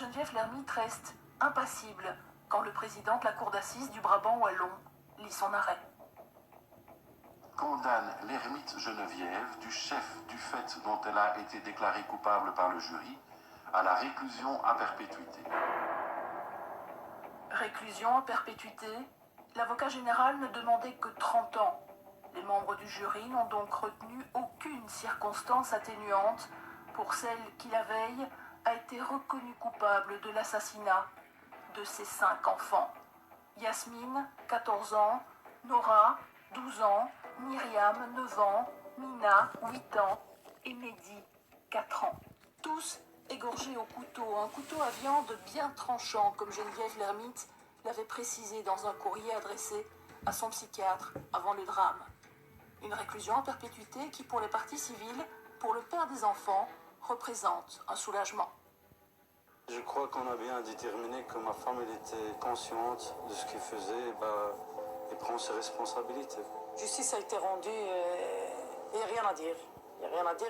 Geneviève Lermite reste impassible quand le président de la cour d'assises du Brabant wallon lit son arrêt. Condamne l'ermite Geneviève, du chef du fait dont elle a été déclarée coupable par le jury, à la réclusion à perpétuité. Réclusion à perpétuité, l'avocat général ne demandait que 30 ans. Les membres du jury n'ont donc retenu aucune circonstance atténuante pour celle qui, la veille, a été reconnue coupable de l'assassinat de ses 5 enfants. Yasmine, 14 ans, Nora, 12 ans, Myriam, 9 ans, Mina, 8 ans et Mehdi, 4 ans. Tous égorgés au couteau, un couteau à viande bien tranchant, comme Geneviève Lermite l'avait précisé dans un courrier adressé à son psychiatre avant le drame. Une réclusion à perpétuité qui, pour les parties civiles, pour le père des enfants, représente un soulagement. Je crois qu'on a bien déterminé que ma femme elle était consciente de ce qu'elle faisait et prend ses responsabilités. Justice a été rendue et il n'y a rien à dire. Il n'y a rien à dire.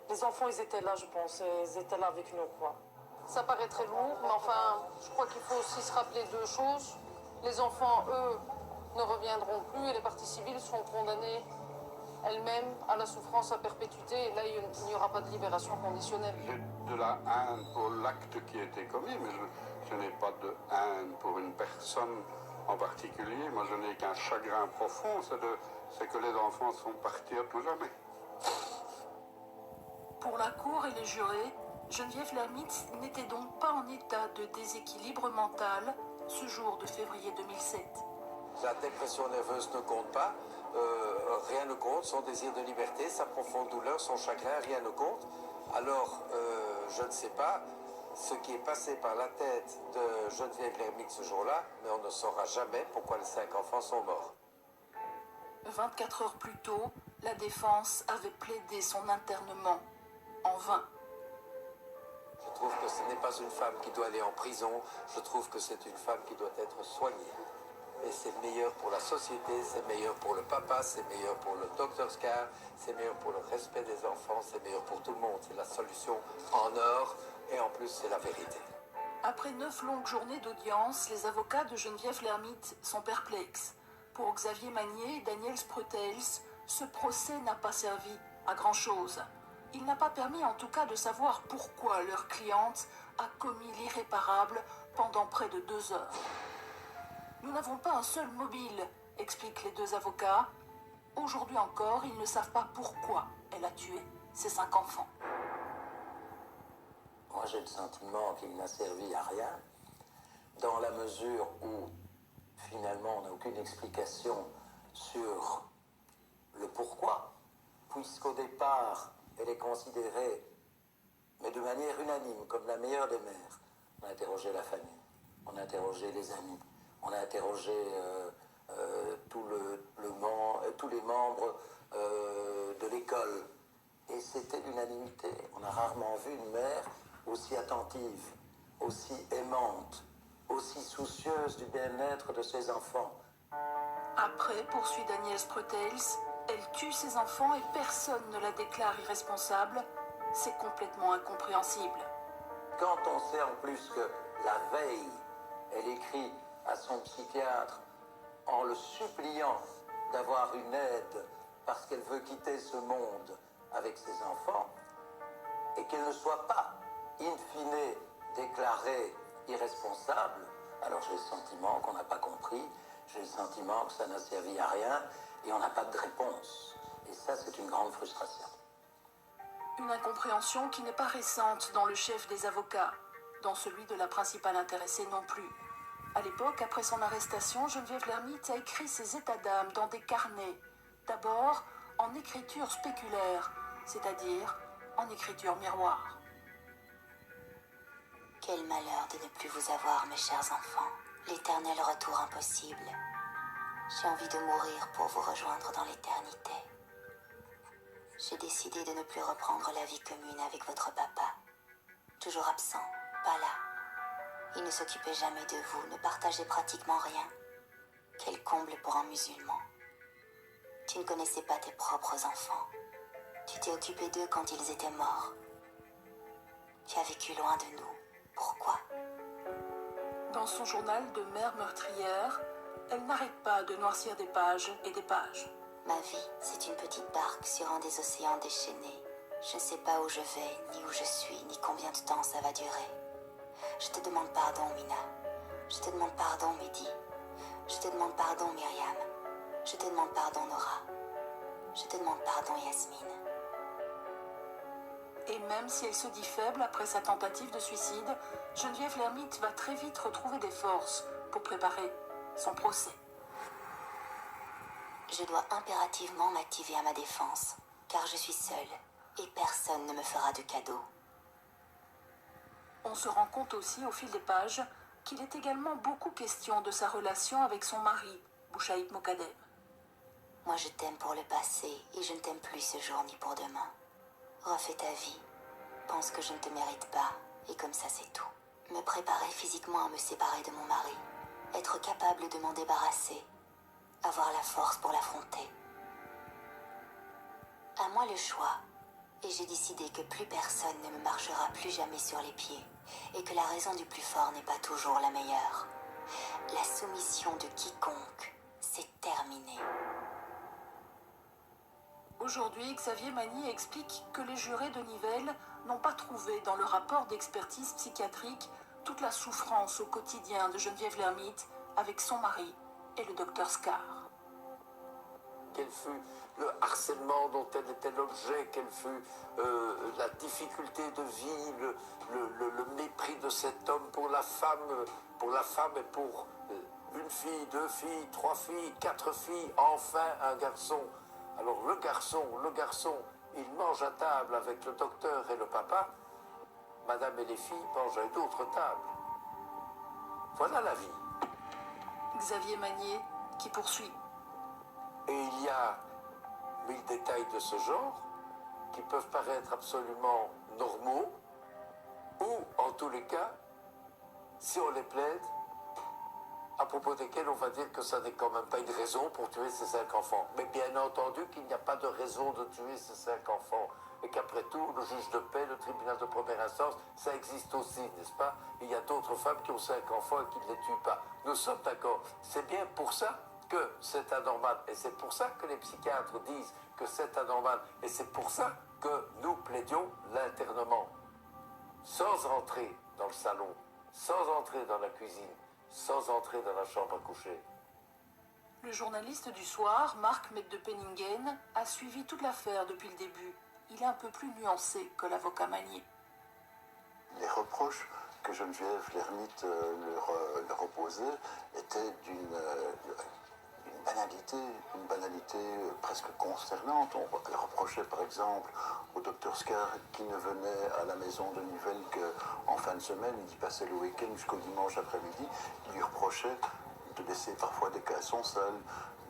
Les enfants, ils étaient là, je pense. Ils étaient là avec nous, quoi. Ça paraît très lourd, mais enfin, je crois qu'il faut aussi se rappeler 2 choses. Les enfants, eux, ne reviendront plus et les parties civiles seront condamnées elles-mêmes à la souffrance à perpétuité. Et là, il n'y aura pas de libération conditionnelle. J'ai de la haine pour l'acte qui a été commis, mais je n'ai pas de haine pour une personne en particulier. Moi, je n'ai qu'un chagrin profond, c'est que les enfants sont partis à tout jamais. Pour la cour et les jurés, Geneviève Lermite n'était donc pas en état de déséquilibre mental ce jour de février 2007. La dépression nerveuse ne compte pas, rien ne compte, son désir de liberté, sa profonde douleur, son chagrin, rien ne compte. Alors, je ne sais pas ce qui est passé par la tête de Geneviève Lermite ce jour-là, mais on ne saura jamais pourquoi les 5 enfants sont morts. 24 heures plus tôt, la défense avait plaidé son internement, en vain. Je trouve que ce n'est pas une femme qui doit aller en prison, je trouve que c'est une femme qui doit être soignée. Et c'est meilleur pour la société, c'est meilleur pour le papa, c'est meilleur pour le docteur Scar, c'est meilleur pour le respect des enfants, c'est meilleur pour tout le monde. C'est la solution en or et en plus c'est la vérité. Après 9 longues journées d'audience, les avocats de Geneviève Lermite sont perplexes. Pour Xavier Magnier et Daniel Spreutels, ce procès n'a pas servi à grand-chose. Il n'a pas permis en tout cas de savoir pourquoi leur cliente a commis l'irréparable pendant près de 2 heures. Nous n'avons pas un seul mobile, expliquent les 2 avocats. Aujourd'hui encore, ils ne savent pas pourquoi elle a tué ses 5 enfants. Moi j'ai le sentiment qu'il n'a servi à rien, dans la mesure où finalement on n'a aucune explication sur le pourquoi, puisqu'au départ elle est considérée, mais de manière unanime, comme la meilleure des mères. On a interrogé la famille, on a interrogé les amis, on a interrogé tous les membres de l'école. Et c'était l'unanimité. On a rarement vu une mère aussi attentive, aussi aimante, aussi soucieuse du bien-être de ses enfants. Après, poursuit Daniel Spreutels, elle tue ses enfants et personne ne la déclare irresponsable. C'est complètement incompréhensible. Quand on sait en plus que la veille, elle écrit à son psychiatre en le suppliant d'avoir une aide parce qu'elle veut quitter ce monde avec ses enfants et qu'elle ne soit pas, in fine, déclarée irresponsable, alors j'ai le sentiment qu'on n'a pas compris, j'ai le sentiment que ça n'a servi à rien et on n'a pas de réponse. Et ça, c'est une grande frustration. Une incompréhension qui n'est pas récente dans le chef des avocats, dans celui de la principale intéressée non plus. À l'époque, après son arrestation, Geneviève Lermite a écrit ses états d'âme dans des carnets, d'abord en écriture spéculaire, c'est-à-dire en écriture miroir. Quel malheur de ne plus vous avoir, mes chers enfants. L'éternel retour impossible. J'ai envie de mourir pour vous rejoindre dans l'éternité. J'ai décidé de ne plus reprendre la vie commune avec votre papa. Toujours absent, pas là. Il ne s'occupait jamais de vous, ne partageait pratiquement rien. Quel comble pour un musulman. Tu ne connaissais pas tes propres enfants. Tu t'es occupé d'eux quand ils étaient morts. Tu as vécu loin de nous, Pourquoi? Dans son journal de mère meurtrière, elle n'arrête pas de noircir des pages et des pages. Ma vie, c'est une petite barque sur un des océans déchaînés. Je ne sais pas où je vais, ni où je suis, ni combien de temps ça va durer. Je te demande pardon, Mina. Je te demande pardon, Mehdi. Je te demande pardon, Myriam. Je te demande pardon, Nora. Je te demande pardon, Yasmine. Et même si elle se dit faible après sa tentative de suicide, Geneviève l'ermite va très vite retrouver des forces pour préparer son procès. Je dois impérativement m'activer à ma défense, car je suis seule et personne ne me fera de cadeau. On se rend compte aussi au fil des pages qu'il est également beaucoup question de sa relation avec son mari, Bouchaïd Mokadem. Moi je t'aime pour le passé et je ne t'aime plus ce jour ni pour demain. Refais ta vie, pense que je ne te mérite pas et comme ça c'est tout. Me préparer physiquement à me séparer de mon mari, être capable de m'en débarrasser, avoir la force pour l'affronter. À moi le choix, et j'ai décidé que plus personne ne me marchera plus jamais sur les pieds et que la raison du plus fort n'est pas toujours la meilleure. La soumission de quiconque, c'est terminé. Aujourd'hui, Xavier Magny explique que les jurés de Nivelles n'ont pas trouvé dans le rapport d'expertise psychiatrique toute la souffrance au quotidien de Geneviève l'ermite avec son mari et le docteur Scar. Quel fut le harcèlement dont elle était l'objet, quelle fut la difficulté de vie, le mépris de cet homme pour la femme et pour une fille, deux filles, trois filles, quatre filles, enfin un garçon. Alors le garçon, il mange à table avec le docteur et le papa, madame et les filles mangent à une autre table. Voilà la vie. Xavier Magnier qui poursuit. Et il y a mille détails de ce genre qui peuvent paraître absolument normaux, ou en tous les cas, si on les plaide, à propos desquels on va dire que ça n'est quand même pas une raison pour tuer ces 5 enfants. Mais bien entendu qu'il n'y a pas de raison de tuer ces 5 enfants. Et qu'après tout, le juge de paix, le tribunal de première instance, ça existe aussi, n'est-ce pas? Il y a d'autres femmes qui ont 5 enfants et qui ne les tuent pas. Nous sommes d'accord. C'est bien pour ça que c'est anormal. Et c'est pour ça que les psychiatres disent que c'est anormal. Et c'est pour ça que nous plaidions l'internement. Sans entrer dans le salon, sans entrer dans la cuisine, sans entrer dans la chambre à coucher. Le journaliste du soir, Marc Mette de Penningen, a suivi toute l'affaire depuis le début. Il est un peu plus nuancé que l'avocat Magnier. Les reproches que Geneviève l'ermite leur opposait étaient d'une banalité presque consternante. Elle reprochait par exemple au docteur Scar qui ne venait à la maison de Nivelles qu'en fin de semaine, il y passait le week-end jusqu'au dimanche après-midi. Il lui reprochait de laisser parfois des caleçons sales,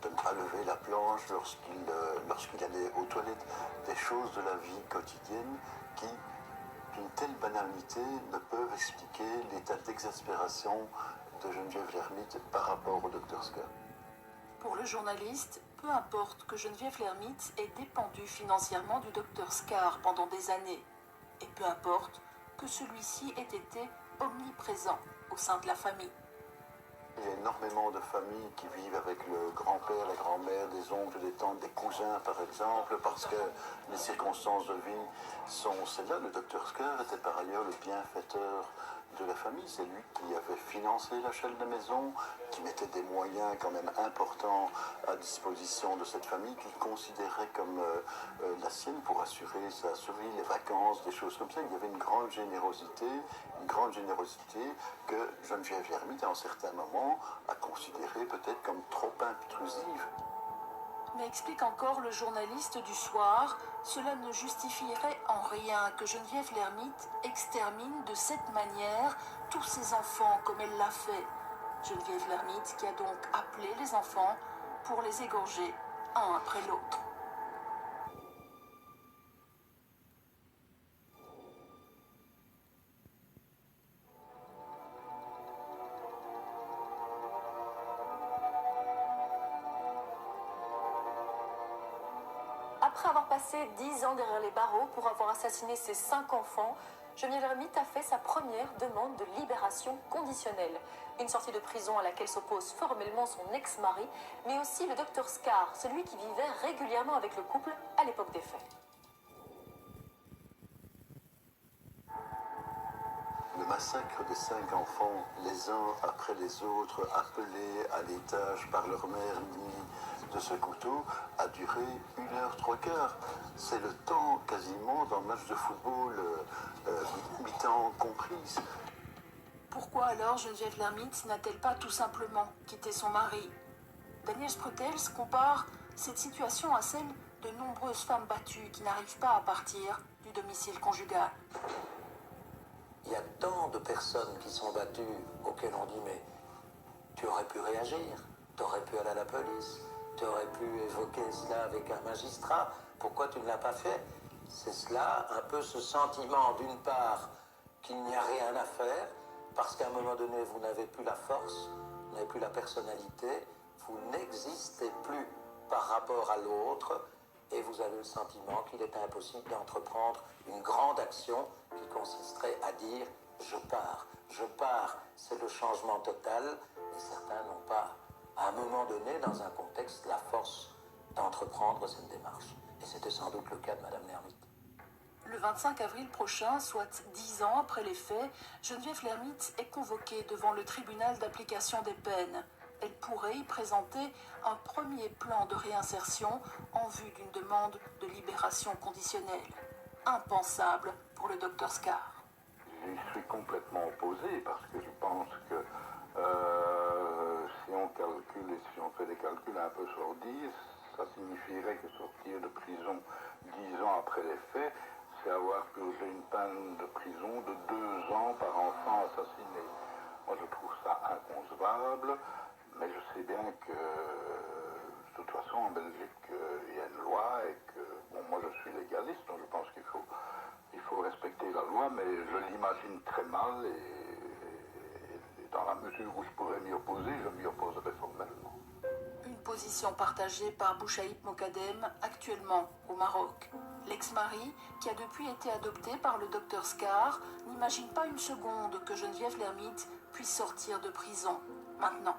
de ne pas lever la planche lorsqu'il allait aux toilettes, des choses de la vie quotidienne qui, d'une telle banalité, ne peuvent expliquer l'état d'exaspération de Geneviève l'ermite par rapport au docteur Scar. Pour le journaliste, peu importe que Geneviève l'ermite ait dépendu financièrement du docteur Scar pendant des années, et peu importe que celui-ci ait été omniprésent au sein de la famille. Il y a énormément de familles qui vivent avec le grand-père, la grand-mère, des oncles, des tantes, des cousins par exemple, parce que les circonstances de vie sont celles-là. Le docteur Scar était par ailleurs le bienfaiteur de la famille. C'est lui qui avait financé l'achat de la maison, qui mettait des moyens quand même importants à disposition de cette famille, qu'il considérait comme la sienne pour assurer sa survie, les vacances, des choses comme ça. Il y avait une grande générosité que Geneviève l'ermite, à un certain moment, a considérée peut-être comme trop intrusive. Mais explique encore le journaliste du soir, cela ne justifierait en rien que Geneviève l'ermite extermine de cette manière tous ses enfants comme elle l'a fait. Geneviève l'ermite qui a donc appelé les enfants pour les égorger un après l'autre. Après avoir passé 10 ans derrière les barreaux pour avoir assassiné ses 5 enfants, Geneviève Hermite a fait sa première demande de libération conditionnelle. Une sortie de prison à laquelle s'oppose formellement son ex-mari, mais aussi le docteur Scar, celui qui vivait régulièrement avec le couple à l'époque des faits. Le massacre des 5 enfants, les uns après les autres, appelés à l'étage par leur mère munie de ce couteau, a duré 1h03. C'est le temps quasiment d'un match de football, mi-temps comprise. Pourquoi alors Geneviève Hermite n'a-t-elle pas tout simplement quitté son mari? Daniel Sprutels compare cette situation à celle de nombreuses femmes battues qui n'arrivent pas à partir du domicile conjugal. Il y a tant de personnes qui sont battues auxquelles on dit mais tu aurais pu réagir, tu aurais pu aller à la police, tu aurais pu évoquer cela avec un magistrat, pourquoi tu ne l'as pas fait? C'est cela, un peu ce sentiment d'une part qu'il n'y a rien à faire, parce qu'à un moment donné vous n'avez plus la force, vous n'avez plus la personnalité, vous n'existez plus par rapport à l'autre, et vous avez le sentiment qu'il est impossible d'entreprendre une grande action qui consisterait à dire « je pars », c'est le changement total, et certains n'ont pas, à un moment donné, dans un contexte, la force d'entreprendre cette démarche. Et c'était sans doute le cas de Madame Hermite. Le 25 avril prochain, soit 10 ans après les faits, Geneviève Hermite est convoquée devant le tribunal d'application des peines. Elle pourrait y présenter un premier plan de réinsertion en vue d'une demande de libération conditionnelle. Impensable pour le docteur Scar. J'y suis complètement opposé parce que je pense que si on calcule et si on fait des calculs un peu sur 10, ça signifierait que sortir de prison 10 ans après les faits, c'est avoir purgé une peine de prison de 2 ans par enfant assassiné. Moi je trouve ça inconcevable. Mais je sais bien que, de toute façon, en Belgique, il y a une loi et que, bon, moi je suis légaliste, donc je pense qu'il faut respecter la loi, mais je l'imagine très mal et dans la mesure où je pourrais m'y opposer, je m'y opposerai formellement. Une position partagée par Bouchaïb Mokadem, actuellement au Maroc. L'ex-mari, qui a depuis été adopté par le docteur Scar, n'imagine pas une seconde que Geneviève Hermite puisse sortir de prison, maintenant.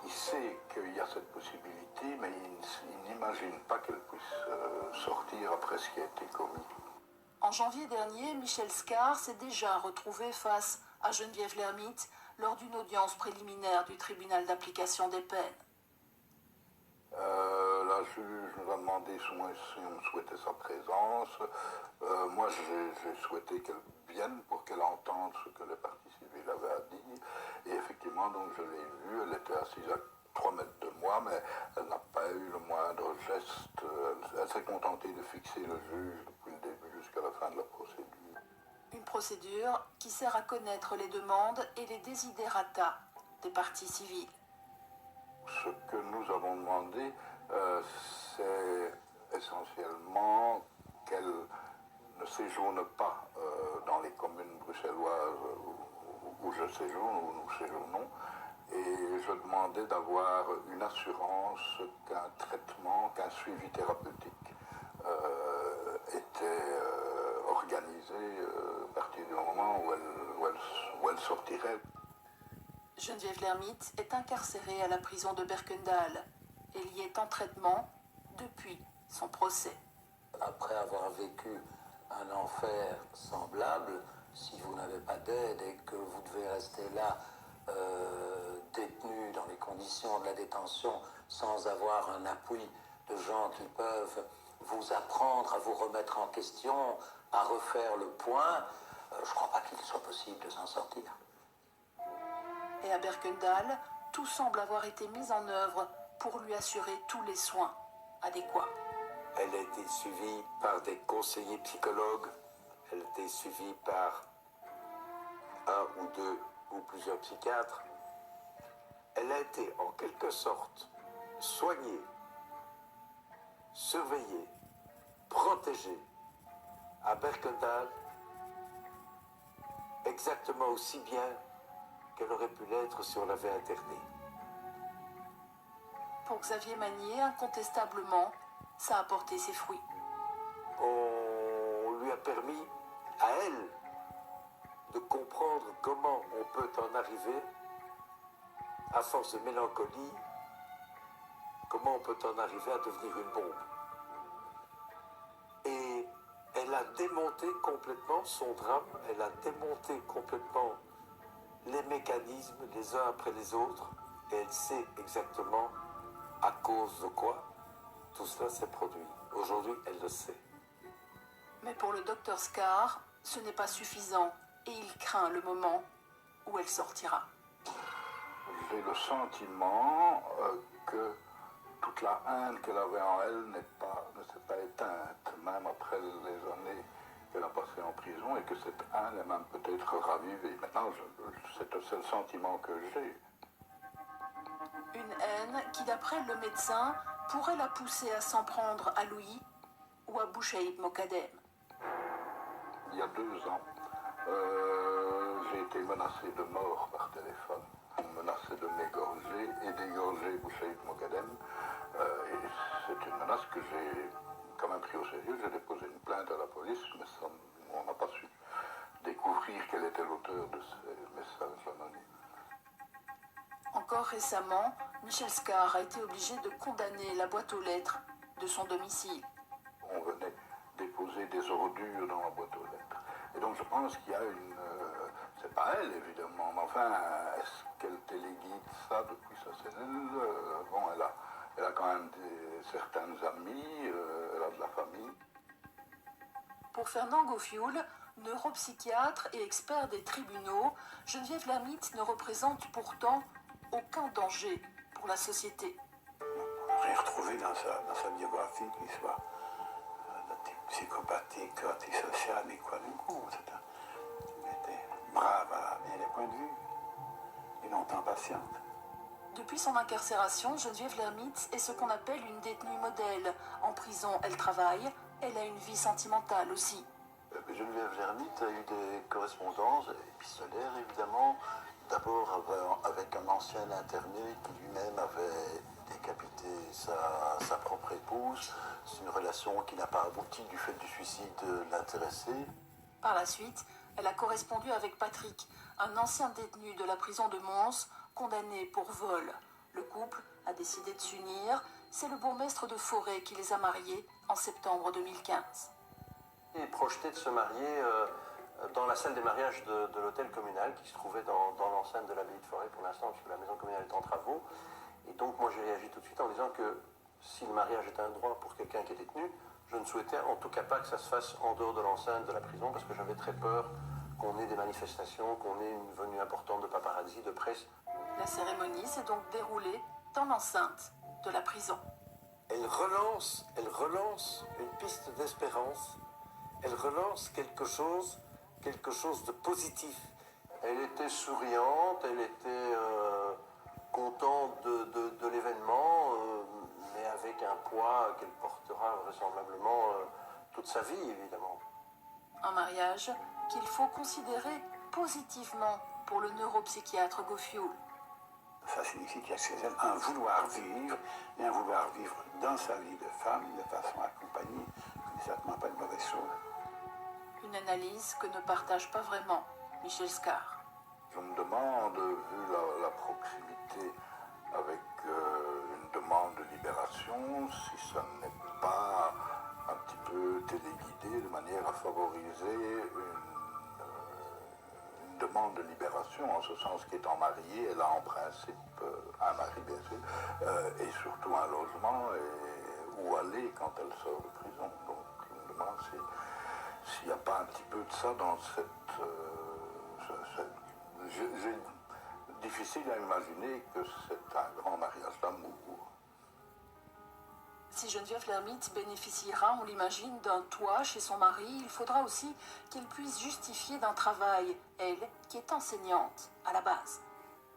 Il sait qu'il y a cette possibilité, mais il n'imagine pas qu'elle puisse sortir après ce qui a été commis. En janvier dernier, Michel Scar s'est déjà retrouvé face à Geneviève Hermite lors d'une audience préliminaire du tribunal d'application des peines. La juge nous a demandé si on souhaitait sa présence. Moi, j'ai souhaité qu'elle vienne pour qu'elle entende ce que les parties civiles avaient à dire. Et effectivement, donc je l'ai vue, elle était assise à 3 mètres de moi, mais elle n'a pas eu le moindre geste. Elle s'est contentée de fixer le juge depuis le début jusqu'à la fin de la procédure. Une procédure qui sert à connaître les demandes et les desiderata des parties civiles. Ce que nous avons demandé, c'est essentiellement qu'elle ne séjourne pas dans les communes bruxelloises où je séjourne, où nous séjournons. Et je demandais d'avoir une assurance qu'un traitement, qu'un suivi thérapeutique était organisé à partir du moment où elle sortirait. Geneviève Hermite est incarcérée à la prison de Berkendal. Elle y est en traitement depuis son procès. Après avoir vécu un enfer semblable, si vous n'avez pas d'aide et que vous devez rester là, détenu dans les conditions de la détention, sans avoir un appui de gens qui peuvent vous apprendre à vous remettre en question, à refaire le point, je ne crois pas qu'il soit possible de s'en sortir. Et à Berkendal, tout semble avoir été mis en œuvre pour lui assurer tous les soins adéquats. Elle a été suivie par des conseillers psychologues, elle a été suivie par 1 ou 2 ou plusieurs psychiatres. Elle a été en quelque sorte soignée, surveillée, protégée à Berkendal exactement aussi bien qu'elle aurait pu l'être si on l'avait internée. Pour Xavier Magnier, incontestablement, ça a porté ses fruits. On lui a permis à elle de comprendre comment on peut en arriver, à force de mélancolie, comment on peut en arriver à devenir une bombe. Et elle a démonté complètement son drame, elle a démonté complètement les mécanismes les uns après les autres, et elle sait exactement à cause de quoi tout cela s'est produit. Aujourd'hui, elle le sait. Mais pour le docteur Scar, ce n'est pas suffisant et il craint le moment où elle sortira. J'ai le sentiment que toute la haine qu'elle avait en elle ne s'est pas éteinte, même après les années qu'elle a passées en prison, et que cette haine est même peut-être ravivée. Maintenant, c'est le seul sentiment que j'ai. Une haine qui, d'après le médecin, pourrait la pousser à s'en prendre à Louis ou à Boucheïd Mokadem. Il y a 2 ans, j'ai été menacé de mort par téléphone. Menacé de m'égorger et d'égorger Boucheïd Mokadem. Et c'est une menace que j'ai quand même pris au sérieux. J'ai déposé une plainte à la police, mais on n'a pas su découvrir quel était l'auteur de ces messages anonymes. Encore récemment, Michel Scar a été obligé de condamner la boîte aux lettres de son domicile. On venait déposer des ordures dans la boîte aux lettres. Et donc je pense qu'il y a une... c'est pas elle, évidemment, mais enfin, est-ce qu'elle téléguide ça depuis sa cellule? Bon, elle a quand même certaines amies, elle a de la famille. Pour Fernand Gaufioul, neuropsychiatre et expert des tribunaux, Geneviève Lhermitte ne représente pourtant aucun danger pour la société. On pourrait retrouver dans sa biographie qu'il soit de type psychopathique, antisocial et quoi du coup. Elle était brave à bien des points de vue et longtemps patiente. Depuis son incarcération, Geneviève Lhermitte est ce qu'on appelle une détenue modèle. En prison, elle travaille, elle a une vie sentimentale aussi. Geneviève Lhermitte a eu des correspondances épistolaires, évidemment. D'abord avec un ancien interné qui lui-même avait décapité sa propre épouse. C'est une relation qui n'a pas abouti du fait du suicide de l'intéressé. Par la suite, elle a correspondu avec Patrick, un ancien détenu de la prison de Mons, condamné pour vol. Le couple a décidé de s'unir. C'est le bourgmestre de Forêt qui les a mariés en septembre 2015. Il est projeté de se marier dans la salle des mariages de l'hôtel communal qui se trouvait dans l'enceinte de l'abbaye de Forêt pour l'instant, puisque la maison communale est en travaux. Et donc moi j'ai réagi tout de suite en disant que si le mariage est un droit pour quelqu'un qui est détenu, je ne souhaitais en tout cas pas que ça se fasse en dehors de l'enceinte de la prison, parce que j'avais très peur qu'on ait des manifestations, qu'on ait une venue importante de paparazzi, de presse. La cérémonie s'est donc déroulée dans l'enceinte de la prison. Elle relance une piste d'espérance, elle relance quelque chose de positif. Elle était souriante, elle était contente de l'événement, mais avec un poids qu'elle portera vraisemblablement toute sa vie, évidemment. Un mariage qu'il faut considérer positivement pour le neuropsychiatre Gaufioul. Ça signifie qu'il y a chez elle un vouloir vivre, et un vouloir vivre dans sa vie de femme, de façon accompagnée, ce n'est certainement pas une mauvaise chose. Une analyse que ne partage pas vraiment Michel Scar. Je me demande, vu la proximité avec une demande de libération, si ça n'est pas un petit peu téléguidé de manière à favoriser une demande de libération, en ce sens qu'étant mariée, elle a en principe un mari, bien sûr, et surtout un logement et où aller quand elle sort de prison. Donc je me demande s'il n'y a pas un petit peu de ça dans cette... difficile à imaginer que c'est un grand mariage d'amour. Si Geneviève Lhermitte bénéficiera, on l'imagine, d'un toit chez son mari, il faudra aussi qu'elle puisse justifier d'un travail, elle qui est enseignante à la base.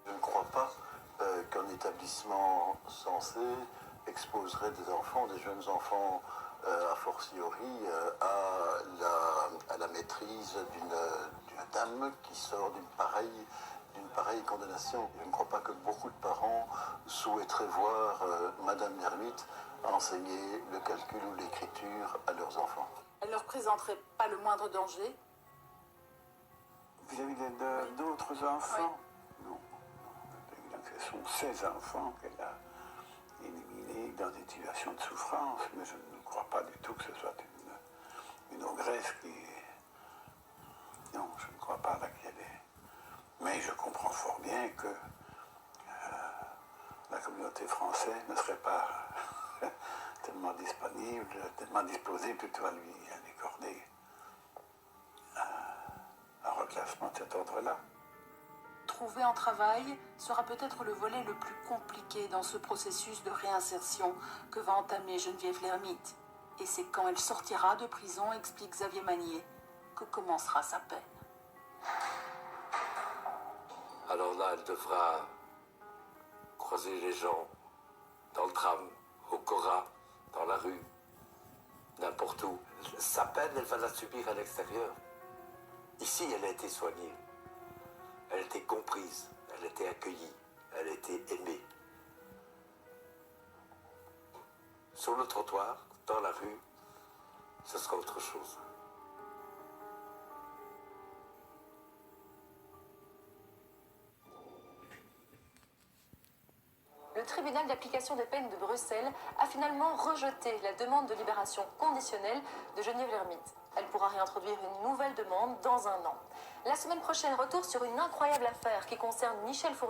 Je ne crois pas qu'un établissement censé exposerait des enfants, des jeunes enfants, a fortiori, à la maîtrise d'une dame qui sort d'une pareille condamnation. Je ne crois pas que beaucoup de parents souhaiteraient voir Madame Lhermitte enseigner le calcul ou l'écriture à leurs enfants. Elle ne représenterait pas le moindre danger? Vis-à-vis d'autres enfants? Non. Ce sont ces enfants qu'elle a éliminés dans des situations de souffrance, mais je ne crois pas du tout que ce soit une ogresse qui... Non, je ne crois pas là qu'elle est... Mais je comprends fort bien que la communauté française ne serait pas tellement disponible, tellement disposée plutôt à lui accorder un reclassement de cet ordre-là. Trouver un travail sera peut-être le volet le plus compliqué dans ce processus de réinsertion que va entamer Geneviève l'Ermite. Et c'est quand elle sortira de prison, explique Xavier Magnier, que commencera sa peine. Alors là, elle devra croiser les gens dans le tram, au Cora, dans la rue, n'importe où. Sa peine, elle va la subir à l'extérieur. Ici, elle a été soignée. Elle a été comprise, elle a été accueillie, elle a été aimée. Sur le trottoir, dans la rue, ce sera autre chose. Le tribunal d'application des peines de Bruxelles a finalement rejeté la demande de libération conditionnelle de Geneviève l'Ermite. Elle pourra réintroduire une nouvelle demande dans un an. La semaine prochaine, retour sur une incroyable affaire qui concerne Michel Fournier.